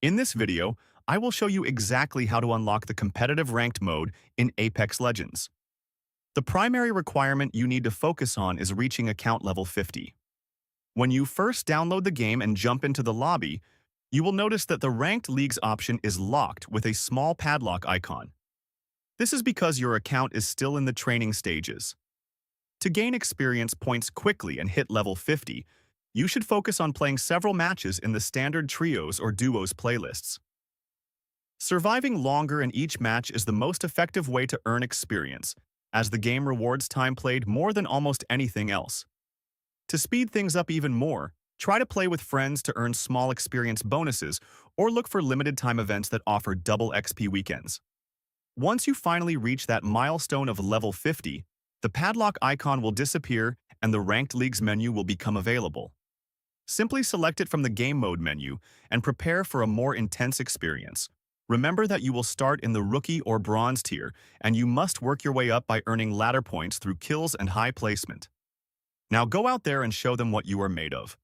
In this video, I will show you exactly how to unlock the competitive ranked mode in Apex Legends. The primary requirement you need to focus on is reaching account level 50. When you first download the game and jump into the lobby, you will notice that the Ranked Leagues option is locked with a small padlock icon. This is because your account is still in the training stages. To gain experience points quickly and hit level 50, you should focus on playing several matches in the standard trios or duos playlists. Surviving longer in each match is the most effective way to earn experience, as the game rewards time played more than almost anything else. To speed things up even more, try to play with friends to earn small experience bonuses or look for limited time events that offer double XP weekends. Once you finally reach that milestone of level 50, the padlock icon will disappear and the Ranked Leagues menu will become available. Simply select it from the Game Mode menu and prepare for a more intense experience. Remember that you will start in the Rookie or Bronze tier, and you must work your way up by earning ladder points through kills and high placement. Now go out there and show them what you are made of.